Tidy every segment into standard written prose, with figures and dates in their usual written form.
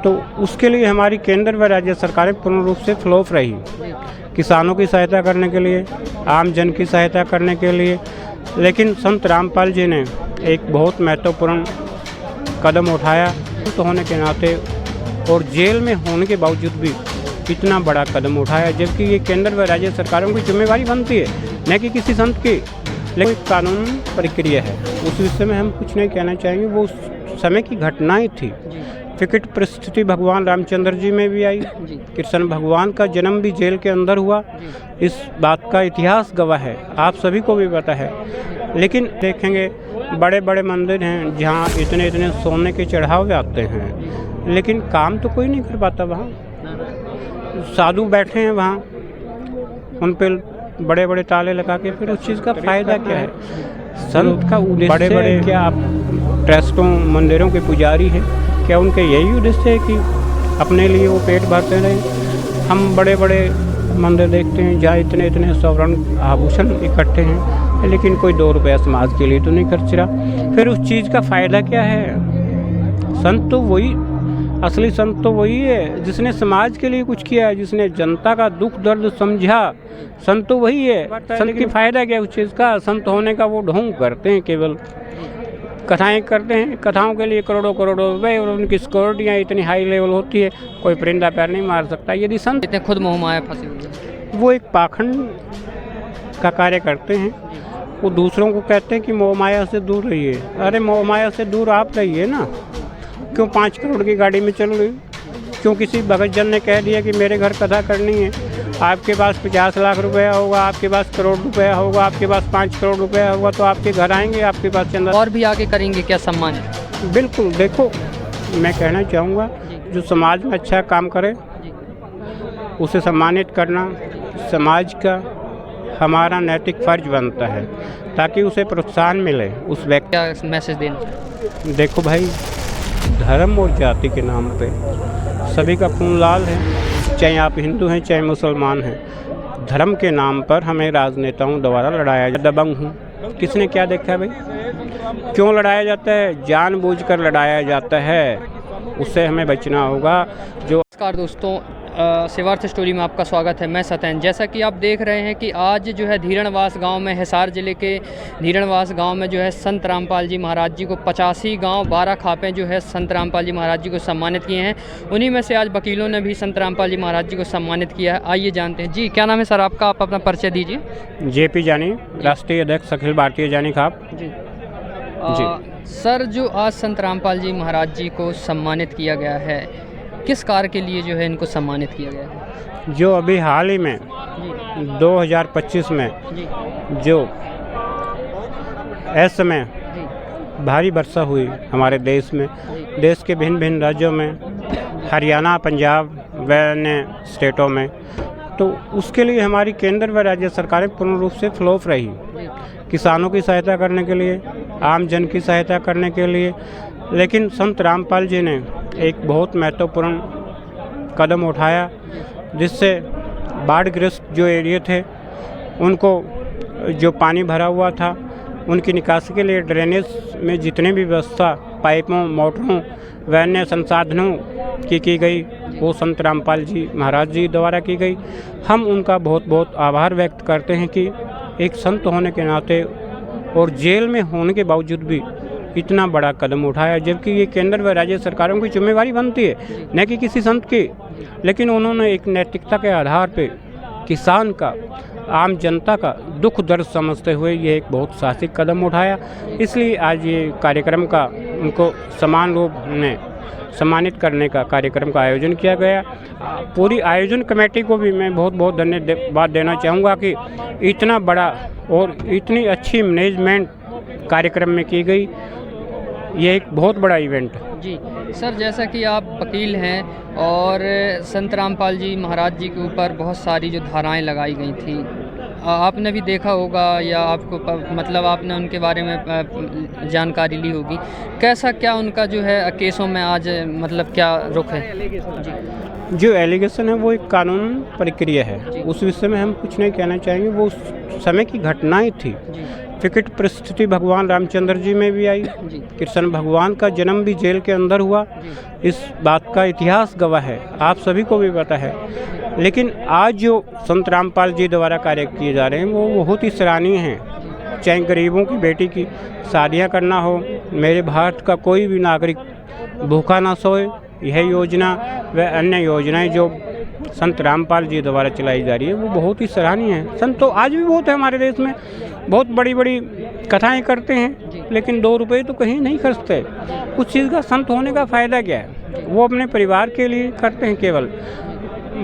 तो उसके लिए हमारी केंद्र व राज्य सरकारें पूर्ण रूप से फ्लॉप रही। किसानों की सहायता करने के लिए, आम जन की सहायता करने के लिए, लेकिन संत रामपाल जी ने एक बहुत महत्वपूर्ण कदम उठाया। तो होने के नाते और जेल में होने के बावजूद भी इतना बड़ा कदम उठाया, जबकि ये केंद्र व राज्य सरकारों की जिम्मेवारी बनती है, न कि किसी संत की। लेकिन कानून प्रक्रिया है, उस विषय में हम कुछ नहीं कहना चाहेंगे। वो उस समय की घटनाएं थी। विकट परिस्थिति भगवान रामचंद्र जी में भी आई। कृष्ण भगवान का जन्म भी जेल के अंदर हुआ। इस बात का इतिहास गवाह है, आप सभी को भी पता है। लेकिन देखेंगे बड़े बड़े मंदिर हैं जहाँ इतने इतने सोने के चढ़ावे आते हैं, लेकिन काम तो कोई नहीं कर पाता। वहाँ साधु बैठे हैं, वहाँ उन पर बड़े बड़े ताले लगा के, फिर उस चीज़ का फ़ायदा क्या है? संत का उद्देश्य बड़े बड़े क्या आप ट्रस्टों मंदिरों के पुजारी हैं, क्या उनके यही उद्देश्य है कि अपने लिए वो पेट भरते रहें? हम बड़े बड़े मंदिर देखते हैं जहाँ इतने इतने स्वर्ण आभूषण इकट्ठे हैं, लेकिन कोई 2 रुपया समाज के लिए तो नहीं खर्च रहा। फिर उस चीज़ का फ़ायदा क्या है? संत तो वही, असली संत तो वही है जिसने समाज के लिए कुछ किया है, जिसने जनता का दुख दर्द समझा। संत तो वही है। संत की फ़ायदा क्या है उस चीज़ का? संत होने का वो ढोंग करते हैं, केवल कथाएं करते हैं। कथाओं के लिए करोड़ों करोड़ों रुपए, और उनकी सिक्योरिटियाँ इतनी हाई लेवल होती है, कोई परिंदा पैर नहीं मार सकता। यदि संत इतने खुद मोह माया फंसे हुए हैं, वो एक पाखंड का कार्य करते हैं। वो दूसरों को कहते हैं कि मोह माया से दूर रहिए। अरे मोह माया से दूर आप रहिए ना। क्यों 5 करोड़ की गाड़ी में चल रही? क्यों किसी भगत जन ने कह दिया कि मेरे घर कथा करनी है, आपके पास 50 लाख रुपया होगा, आपके पास करोड़ रुपया होगा, आपके पास 5 करोड़ रुपया होगा, तो आपके घर आएंगे, आपके पास चंदा और भी आगे करेंगे क्या सम्मान? बिल्कुल। देखो, मैं कहना चाहूँगा जो समाज में अच्छा काम करे उसे सम्मानित करना समाज का हमारा नैतिक फर्ज बनता है, ताकि उसे प्रोत्साहन मिले उस व्यक्ति। क्या मैसेज देना? देखो भाई, धर्म और जाति के नाम पे सभी का खून लाल है, चाहे आप हिंदू हैं चाहे मुसलमान हैं। धर्म के नाम पर हमें राजनेताओं द्वारा लड़ाया जाता है। दबंग हूँ, किसने क्या देखा है भाई? क्यों लड़ाया जाता है? जानबूझकर लड़ाया जाता है। उससे हमें बचना होगा। जो नमस्कार दोस्तों, सेवार्थ स्टोरी में आपका स्वागत है। मैं सत्यन। जैसा कि आप देख रहे हैं कि आज जो है धीरणवास गांव में, हिसार ज़िले के धीरणवास गांव में जो है संत रामपाल जी महाराज जी को 85 गांव 12 खापें जो है संत रामपाल जी महाराज जी को सम्मानित किए हैं। उन्हीं में से आज वकीलों ने भी संत रामपाल जी महाराज जी को सम्मानित किया है। आइए जानते हैं। जी, क्या नाम है सर आपका? आप अपना परिचय दीजिए। JP जानी, राष्ट्रीय अध्यक्ष अखिल भारतीय जानी खाप। जी सर, जो आज संत रामपाल जी महाराज जी को सम्मानित किया गया है, किस कार्य के लिए जो है इनको सम्मानित किया गया है? जो अभी हाल ही में 2025 में जो इस समय भारी वर्षा हुई हमारे देश में, देश के भिन्न भिन्न राज्यों में, हरियाणा, पंजाब व अन्य स्टेटों में, तो उसके लिए हमारी केंद्र व राज्य सरकारें पूर्ण रूप से फ्लॉप रही। किसानों की सहायता करने के लिए, आम जन की सहायता करने के लिए, लेकिन संत रामपाल जी ने एक बहुत महत्वपूर्ण कदम उठाया, जिससे बाढ़ग्रस्त जो एरिया थे उनको, जो पानी भरा हुआ था, उनकी निकासी के लिए ड्रेनेज में जितने भी व्यवस्था पाइपों, मोटरों व अन्य संसाधनों की गई, वो संत रामपाल जी महाराज जी द्वारा की गई। हम उनका बहुत बहुत आभार व्यक्त करते हैं कि एक संत होने के नाते और जेल में होने के बावजूद भी इतना बड़ा कदम उठाया, जबकि ये केंद्र व राज्य सरकारों की जिम्मेवारी बनती है, न कि किसी संत की। लेकिन उन्होंने एक नैतिकता के आधार पे किसान का, आम जनता का दुख दर्द समझते हुए ये एक बहुत साहसिक कदम उठाया। इसलिए आज ये कार्यक्रम का उनको समान रूप में सम्मानित करने का कार्यक्रम का आयोजन किया गया। पूरी आयोजन कमेटी को भी मैं बहुत बहुत धन्यवाद देना चाहूँगा कि इतना बड़ा और इतनी अच्छी मैनेजमेंट कार्यक्रम में की गई। ये एक बहुत बड़ा इवेंट है। जी सर, जैसा कि आप वकील हैं और संत रामपाल जी महाराज जी के ऊपर बहुत सारी जो धाराएं लगाई गई थी, आपने भी देखा होगा या आपको मतलब आपने उनके बारे में जानकारी ली होगी। कैसा क्या उनका जो है केसों में आज मतलब क्या रुख है? जी, जो एलिगेशन है वो एक कानून प्रक्रिया है, उस विषय में हम कुछ नहीं कहना चाहेंगे। वो उस समय की घटनाएं थी। विकट परिस्थिति भगवान रामचंद्र जी में भी आई। जी कृष्ण भगवान का जन्म भी जेल के अंदर हुआ। इस बात का इतिहास गवाह है, आप सभी को भी पता है। लेकिन आज जो संत रामपाल जी द्वारा कार्य किए जा रहे हैं वो बहुत ही सराहनीय हैं। चाहे गरीबों की बेटी की शादियां करना हो, मेरे भारत का कोई भी नागरिक भूखा ना सोए, यह योजना व अन्य योजनाएं जो संत रामपाल जी द्वारा चलाई जा रही है वो बहुत ही सराहनीय है। संत तो आज भी बहुत है हमारे देश में, बहुत बड़ी बड़ी कथाएं करते हैं, लेकिन 2 रुपये तो कहीं नहीं खर्चते। उस चीज़ का संत होने का फ़ायदा क्या है? वो अपने परिवार के लिए करते हैं, केवल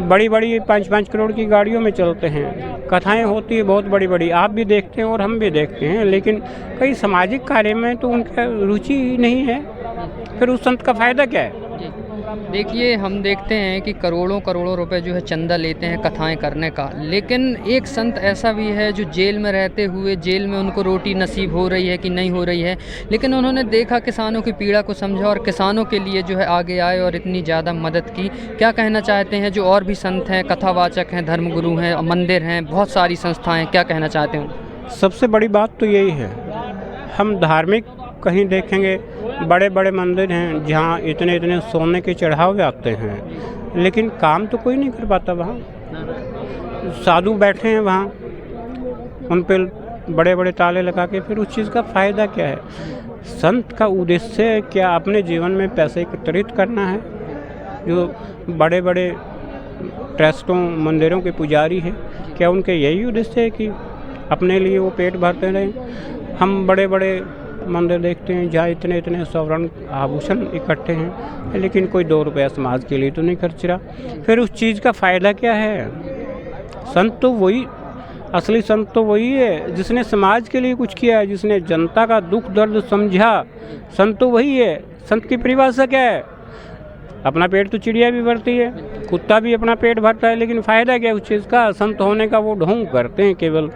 बड़ी बड़ी 5-5 करोड़ की गाड़ियों में चलते हैं। कथाएं होती है बहुत बड़ी बड़ी, आप भी देखते हैं और हम भी देखते हैं, लेकिन कई सामाजिक कार्य में तो उनका रुचि ही नहीं है। फिर उस संत का फ़ायदा क्या है? देखिए, हम देखते हैं कि करोड़ों करोड़ों रुपए जो है चंदा लेते हैं कथाएं करने का, लेकिन एक संत ऐसा भी है जो जेल में रहते हुए, जेल में उनको रोटी नसीब हो रही है कि नहीं हो रही है, लेकिन उन्होंने देखा किसानों की पीड़ा को समझा और किसानों के लिए जो है आगे आए और इतनी ज़्यादा मदद की। क्या कहना चाहते हैं जो और भी संत हैं, कथावाचक हैं, धर्मगुरु हैं, मंदिर हैं, बहुत सारी संस्थाएँ, क्या कहना चाहते हैं? सबसे बड़ी बात तो यही है, हम धार्मिक कहीं देखेंगे बड़े बड़े मंदिर हैं जहाँ इतने इतने सोने के चढ़ावे आते हैं, लेकिन काम तो कोई नहीं कर पाता। वहाँ साधु बैठे हैं, वहाँ उन पे बड़े बड़े ताले लगा के, फिर उस चीज़ का फ़ायदा क्या है? संत का उद्देश्य क्या अपने जीवन में पैसे एकत्रित करना है? जो बड़े बड़े ट्रस्टों मंदिरों के पुजारी हैं, क्या उनके यही उद्देश्य है कि अपने लिए वो पेट भरते रहें? हम बड़े बड़े मंदिर देखते हैं जहाँ इतने इतने स्वर्ण आभूषण इकट्ठे हैं, लेकिन कोई 2 रुपया समाज के लिए तो नहीं खर्च रहा। फिर उस चीज़ का फ़ायदा क्या है? संत तो वही, असली संत तो वही है जिसने समाज के लिए कुछ किया है, जिसने जनता का दुख दर्द समझा। संत तो वही है। संत की परिभाषा क्या है? अपना पेट तो चिड़िया भी भरती है, कुत्ता भी अपना पेट भरता है, लेकिन फ़ायदा क्या है उस चीज़ का? संत होने का वो ढोंग करते हैं, केवल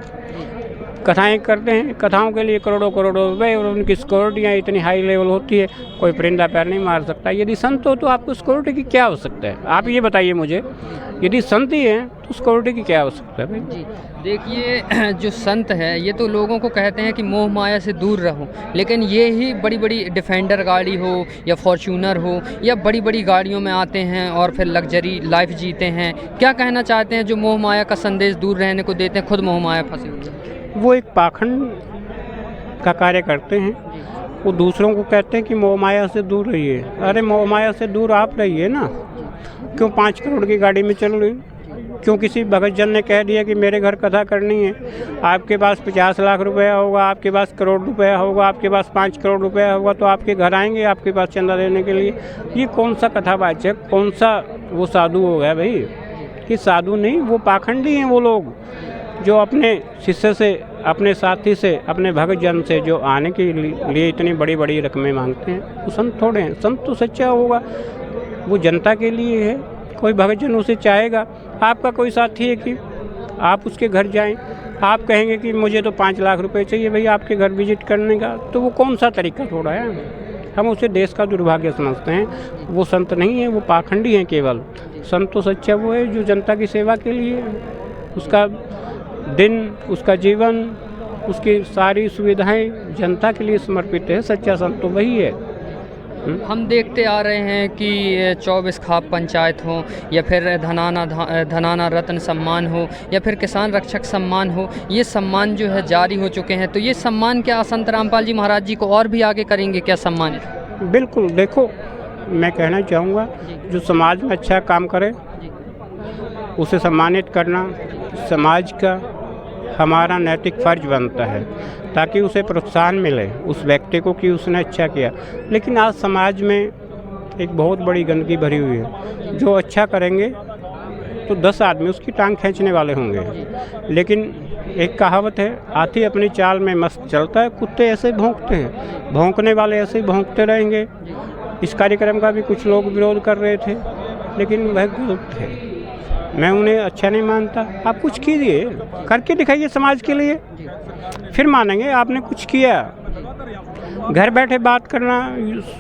कथाएं करते हैं। कथाओं के लिए करोड़ों करोड़ों रुपए, और उनकी सिक्योरिटियाँ इतनी हाई लेवल होती है, कोई परिंदा पैर नहीं मार सकता। यदि संत हो तो आपको सिक्योरिटी की क्या आवश्यकता है? आप ये बताइए मुझे, यदि संत ही हैं तो सिक्योरिटी की क्या आवश्यकता है भाई? जी देखिए, जो संत है ये तो लोगों को कहते हैं कि मोह माया से दूर रहो, लेकिन ये ही बड़ी बड़ी डिफेंडर गाड़ी हो या फॉर्च्यूनर हो या बड़ी बड़ी गाड़ियों में आते हैं और फिर लग्जरी लाइफ जीते हैं। क्या कहना चाहते हैं जो मोह माया का संदेश दूर रहने को देते हैं, खुद मोह माया फंसे हुए हैं? वो एक पाखंड का कार्य करते हैं। वो दूसरों को कहते हैं कि मोह माया से दूर रहिए। अरे मोह माया से दूर आप रहिए ना। क्यों 5 करोड़ की गाड़ी में चल रही? क्यों किसी भगत जन ने कह दिया कि मेरे घर कथा करनी है, आपके पास 50 लाख रुपया होगा, आपके पास करोड़ रुपया होगा, आपके पास 5 करोड़ रुपया होगा, तो आपके घर आएंगे आपके पास चंदा देने के लिए? ये कौन सा कथावाचक, कौन सा वो साधु हो गया भाई? कि साधु नहीं, वो पाखंडी हैं वो लोग जो अपने शिष्य से, अपने साथी से, अपने भगत जन से जो आने के लिए इतनी बड़ी बड़ी रकमें मांगते हैं, वो संत थोड़े हैं। संत तो सच्चा होगा, वो जनता के लिए है। कोई भगत जन उसे चाहेगा, आपका कोई साथी है कि आप उसके घर जाएं, आप कहेंगे कि मुझे तो 5 लाख रुपए चाहिए भाई आपके घर विजिट करने का, तो वो कौन सा तरीका थोड़ा है? हम उसे देश का दुर्भाग्य समझते हैं। वो संत नहीं है, वो पाखंडी हैं केवल। संत तो सच्चा वो है जो जनता की सेवा के लिए, उसका दिन, उसका जीवन, उसकी सारी सुविधाएं जनता के लिए समर्पित है। सच्चा संत तो वही है। हम देखते आ रहे हैं कि 24 खाप पंचायत हो या फिर धनाना रत्न सम्मान हो या फिर किसान रक्षक सम्मान हो, ये सम्मान जो है जारी हो चुके हैं। तो ये सम्मान क्या संत रामपाल जी महाराज जी को और भी आगे करेंगे क्या सम्मान? बिल्कुल। देखो, मैं कहना चाहूँगा जो समाज में अच्छा काम करे उसे सम्मानित करना समाज का हमारा नैतिक फ़र्ज बनता है, ताकि उसे प्रोत्साहन मिले उस व्यक्ति को कि उसने अच्छा किया। लेकिन आज समाज में एक बहुत बड़ी गंदगी भरी हुई है। जो अच्छा करेंगे तो 10 आदमी उसकी टांग खींचने वाले होंगे, लेकिन एक कहावत है, हाथी अपनी चाल में मस्त चलता है, कुत्ते ऐसे भौंकते हैं। भौंकने वाले ऐसे ही भौंकते रहेंगे। इस कार्यक्रम का भी कुछ लोग विरोध कर रहे थे, लेकिन वह गलत है। मैं उन्हें अच्छा नहीं मानता। आप कुछ कीजिए, करके दिखाइए समाज के लिए, फिर मानेंगे आपने कुछ किया। घर बैठे बात करना,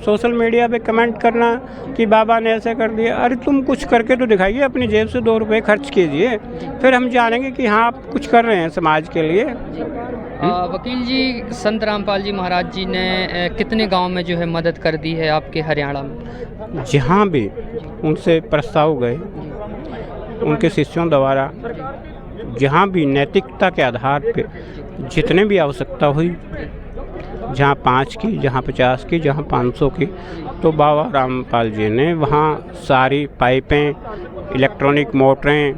सोशल मीडिया पे कमेंट करना कि बाबा ने ऐसे कर दिया, अरे तुम कुछ करके तो दिखाइए, अपनी जेब से 2 रुपये खर्च कीजिए, फिर हम जानेंगे कि हाँ आप कुछ कर रहे हैं समाज के लिए। वकील जी, संत रामपाल जी महाराज जी ने कितने गांव में जो है मदद कर दी है आपके हरियाणा में? जहाँ भी उनसे प्रस्ताव गए, उनके शिष्यों द्वारा जहाँ भी नैतिकता के आधार पे जितने भी आवश्यकता हुई, जहाँ 5 की, जहाँ 50 की, जहाँ 500 की, तो बाबा रामपाल जी ने वहाँ सारी पाइपें, इलेक्ट्रॉनिक मोटरें,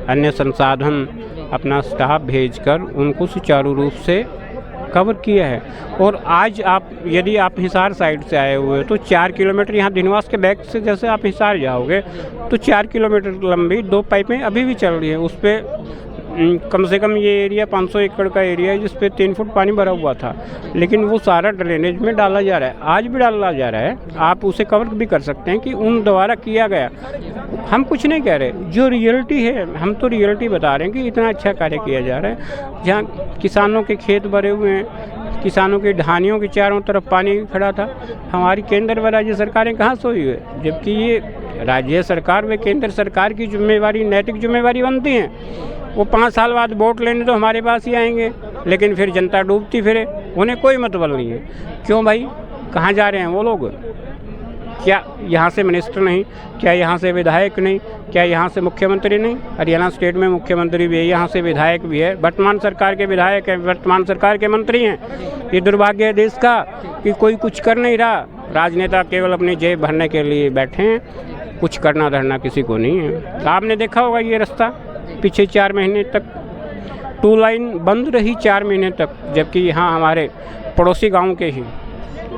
अन्य संसाधन, अपना स्टाफ भेजकर उनको सुचारू रूप से कवर किया है। और आज आप यदि आप हिसार साइड से आए हुए तो 4 किलोमीटर यहाँ दिनवास के बैक से जैसे आप हिसार जाओगे तो 4 किलोमीटर लंबी 2 पाइपें अभी भी चल रही है। उस पर कम से कम ये एरिया 500 एकड़ का एरिया है जिस पे 3 फुट पानी भरा हुआ था, लेकिन वो सारा ड्रेनेज में डाला जा रहा है, आज भी डाला जा रहा है। आप उसे कवर भी कर सकते हैं कि उन द्वारा किया गया। हम कुछ नहीं कह रहे, जो रियलिटी है हम तो रियलिटी बता रहे हैं कि इतना अच्छा कार्य किया जा रहा है। जहाँ किसानों के खेत भरे हुए हैं, किसानों की ढानियों के चारों तरफ पानी खड़ा था, हमारी केंद्र व राज्य सरकारें कहाँ सोई हुई है? जबकि ये राज्य सरकार व केंद्र सरकार की जिम्मेवारी, नैतिक जिम्मेवारी बनती हैं। वो 5 साल बाद वोट लेने तो हमारे पास ही आएंगे, लेकिन फिर जनता डूबती फिरे, उन्हें कोई मतलब नहीं है। क्यों भाई, कहाँ जा रहे हैं वो लोग? क्या यहाँ से मिनिस्टर नहीं? क्या यहाँ से विधायक नहीं? क्या यहाँ से मुख्यमंत्री नहीं? हरियाणा स्टेट में मुख्यमंत्री भी है, यहाँ से विधायक भी है, वर्तमान सरकार के विधायक हैं, वर्तमान सरकार के मंत्री हैं। ये दुर्भाग्य है देश का कि कोई कुछ कर नहीं रहा। राजनेता केवल अपनी जेब भरने के लिए बैठे हैं, कुछ करना धरना किसी को नहीं है। आपने देखा होगा ये रास्ता पीछे 4 महीने तक 2 लाइन बंद रही, 4 महीने तक, जबकि यहाँ हमारे पड़ोसी गांव के ही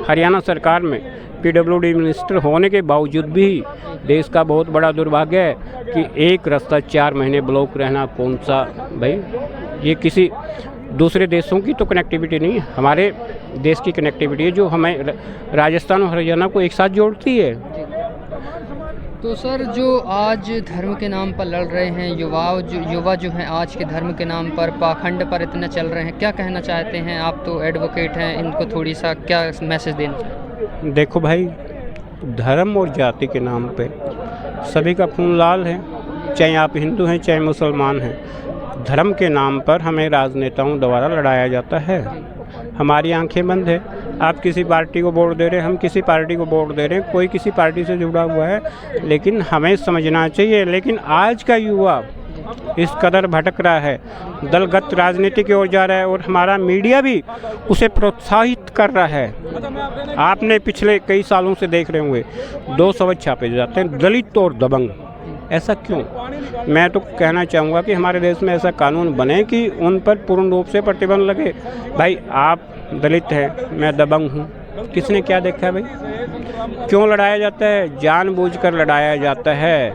हरियाणा सरकार में PWD मिनिस्टर होने के बावजूद भी देश का बहुत बड़ा दुर्भाग्य है कि एक रास्ता 4 महीने ब्लॉक रहना। कौन सा भाई, ये किसी दूसरे देशों की तो कनेक्टिविटी नहीं है, हमारे देश की कनेक्टिविटी है जो हमें राजस्थान और हरियाणा को एक साथ जोड़ती है। तो सर, जो आज धर्म के नाम पर लड़ रहे हैं युवा जो हैं आज के धर्म के नाम पर पाखंड पर इतने चल रहे हैं, क्या कहना चाहते हैं? आप तो एडवोकेट हैं, इनको थोड़ी सा क्या मैसेज देना चाहते? देखो भाई, धर्म और जाति के नाम पे सभी का खून लाल है, चाहे आप हिंदू हैं चाहे मुसलमान हैं। धर्म के नाम पर हमें राजनेताओं द्वारा लड़ाया जाता है। हमारी आंखें बंद है। आप किसी पार्टी को वोट दे रहे हैं, हम किसी पार्टी को वोट दे रहे हैं, कोई किसी पार्टी से जुड़ा हुआ है, लेकिन हमें समझना चाहिए। लेकिन आज का युवा इस कदर भटक रहा है, दलगत राजनीति की ओर जा रहा है और हमारा मीडिया भी उसे प्रोत्साहित कर रहा है। आपने पिछले कई सालों से देख रहे होंगे 2 शब्द छापे जाते हैं, दलित और दबंग। ऐसा क्यों? मैं तो कहना चाहूँगा कि हमारे देश में ऐसा कानून बने कि उन पर पूर्ण रूप से प्रतिबंध लगे। भाई, आप दलित हैं, मैं दबंग हूँ, किसने क्या देखा है भाई? क्यों लड़ाया जाता है? जानबूझकर लड़ाया जाता है।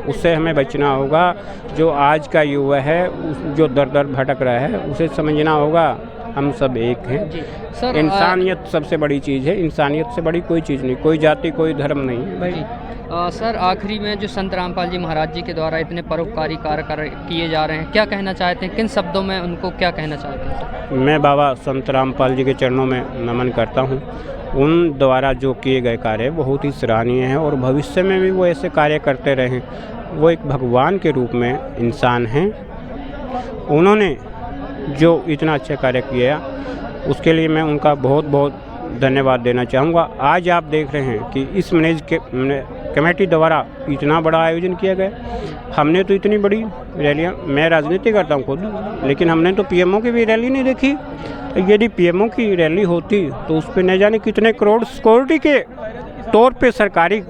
उससे हमें बचना होगा। जो आज का युवा है, जो दर दर भटक रहा है, उसे समझना होगा हम सब एक हैं। सर, इंसानियत सबसे बड़ी चीज़ है, इंसानियत से बड़ी कोई चीज़ नहीं, कोई जाति कोई धर्म नहीं है भाई। सर, आखिरी में जो संत रामपाल जी महाराज जी के द्वारा इतने परोपकारी कार्य किए जा रहे हैं, क्या कहना चाहते हैं? किन शब्दों में उनको क्या कहना चाहते हैं? मैं बाबा संत रामपाल जी के चरणों में नमन करता हूँ। उन द्वारा जो किए गए कार्य बहुत ही सराहनीय हैं और भविष्य में भी वो ऐसे कार्य करते रहें। वो एक भगवान के रूप में इंसान हैं। उन्होंने जो इतना अच्छा कार्य किया उसके लिए मैं उनका बहुत बहुत धन्यवाद देना चाहूँगा। आज आप देख रहे हैं कि इस मैनेज के कमेटी द्वारा इतना बड़ा आयोजन किया गया। हमने तो इतनी बड़ी रैलियाँ, मैं राजनीति करता हूँ खुद, लेकिन हमने तो पीएमओ की भी रैली नहीं देखी। यदि पीएमओ की रैली होती तो उस पर न जाने कितने करोड़ सिक्योरिटी के तौर पे सरकारी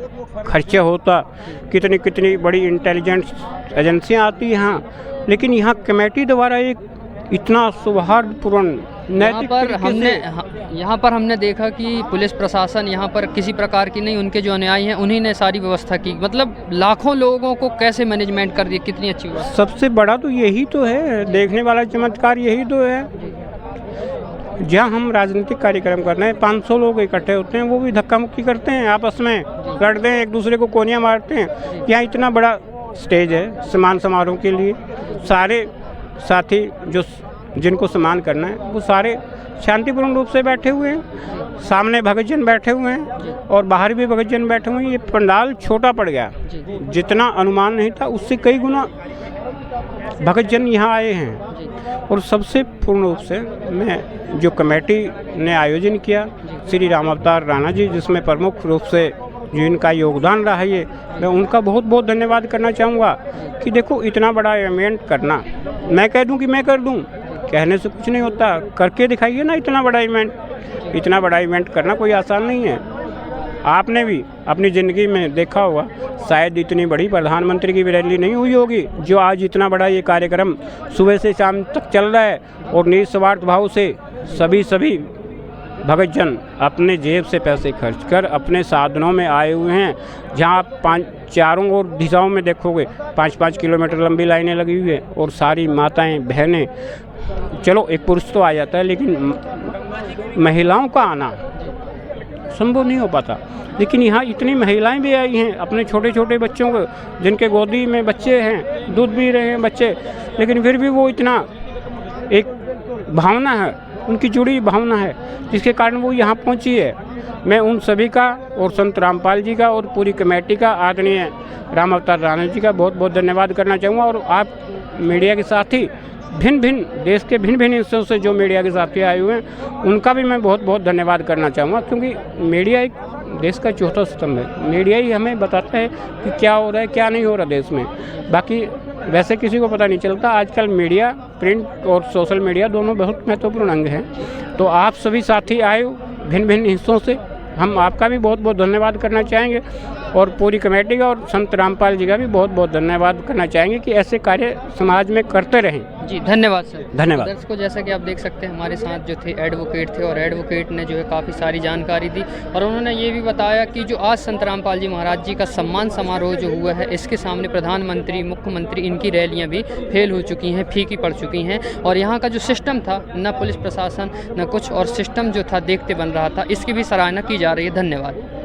खर्चा होता, कितनी कितनी बड़ी इंटेलिजेंस एजेंसियाँ आती यहाँ, लेकिन यहाँ कमेटी द्वारा एक इतना सौहार्दपूर्ण यहाँ पर हमने देखा कि पुलिस प्रशासन यहाँ पर किसी प्रकार की नहीं, उनके जो अनुयायी हैं उन्हीं ने सारी व्यवस्था की। मतलब लाखों लोगों को कैसे मैनेजमेंट कर दी, कितनी अच्छी बात। सबसे बड़ा तो यही तो है, देखने वाला चमत्कार यही तो है। जहाँ हम राजनीतिक कार्यक्रम कर रहे हैं, 500 लोग इकट्ठे होते हैं, वो भी धक्का मुक्की करते हैं, आपस में लड़ते हैं, एक दूसरे को कोनियाँ मारते हैं। यहाँ इतना बड़ा स्टेज है सम्मान समारोह के लिए, सारे साथी जो जिनको सम्मान करना है वो सारे शांतिपूर्ण रूप से बैठे हुए हैं। सामने भगतजन बैठे हुए हैं और बाहर भी भगतजन बैठे हुए हैं। ये पंडाल छोटा पड़ गया, जितना अनुमान नहीं था उससे कई गुना भगतजन यहाँ आए हैं और सबसे पूर्ण रूप से मैं जो कमेटी ने आयोजन किया श्री राम अवतार राणा जी, जिसमें प्रमुख रूप से जो इनका योगदान रहा है, मैं उनका बहुत बहुत धन्यवाद करना चाहूँगा कि देखो इतना बड़ा इवेंट करना, मैं कह दूँ कि मैं कर दूँ, कहने से कुछ नहीं होता, करके दिखाइए ना। इतना बड़ा इवेंट करना कोई आसान नहीं है। आपने भी अपनी ज़िंदगी में देखा होगा, शायद इतनी बड़ी प्रधानमंत्री की रैली नहीं हुई होगी जो आज इतना बड़ा ये कार्यक्रम सुबह से शाम तक चल रहा है, और निस्वार्थ भाव से सभी भगत जन अपने जेब से पैसे खर्च कर अपने साधनों में आए हुए हैं। जहां आप चारों ओर दिशाओं में देखोगे 5-5 किलोमीटर लंबी लाइनें लगी हुई है, और सारी माताएं बहनें, चलो एक पुरुष तो आ जाता है लेकिन महिलाओं का आना संभव नहीं हो पाता, लेकिन यहाँ इतनी महिलाएं भी आई हैं अपने छोटे छोटे बच्चों को, जिनके गोदी में बच्चे हैं, दूध पी रहे हैं बच्चे, लेकिन फिर भी वो इतना एक भावना है, उनकी जुड़ी भावना है, जिसके कारण वो यहाँ पहुँची है। मैं उन सभी का और संत रामपाल जी का और पूरी कमेटी का, आदरणीय राम अवतार राणा जी का बहुत बहुत धन्यवाद करना चाहूँगा। और आप मीडिया के साथी भिन्न देश के भिन्न हिस्सों से जो मीडिया के साथी आए हुए हैं, उनका भी मैं बहुत बहुत धन्यवाद करना चाहूँगा, क्योंकि मीडिया एक देश का चौथा स्तंभ है। मीडिया ही हमें बताता है कि क्या हो रहा है, क्या नहीं हो रहा देश में, बाकी वैसे किसी को पता नहीं चलता। आजकल मीडिया, प्रिंट और सोशल मीडिया दोनों बहुत महत्वपूर्ण अंग हैं। तो आप सभी साथी आए भिन्न हिस्सों से, हम आपका भी बहुत बहुत धन्यवाद करना चाहेंगे, और पूरी कमेटी का और संत रामपाल जी का भी बहुत बहुत धन्यवाद करना चाहेंगे कि ऐसे कार्य समाज में करते रहें। जी धन्यवाद सर। धन्यवाद। दर्शकों, जैसा कि आप देख सकते हैं हमारे साथ जो थे एडवोकेट थे, और एडवोकेट ने जो है काफ़ी सारी जानकारी दी, और उन्होंने ये भी बताया कि जो आज संत रामपाल जी महाराज जी का सम्मान समारोह जो हुआ है, इसके सामने प्रधानमंत्री, मुख्यमंत्री, इनकी रैलियाँ भी फेल हो चुकी हैं, फीकी पड़ चुकी हैं, और यहाँ का जो सिस्टम था, न पुलिस प्रशासन न कुछ और सिस्टम जो था देखते बन रहा था, इसकी भी सराहना की जा रही है। धन्यवाद।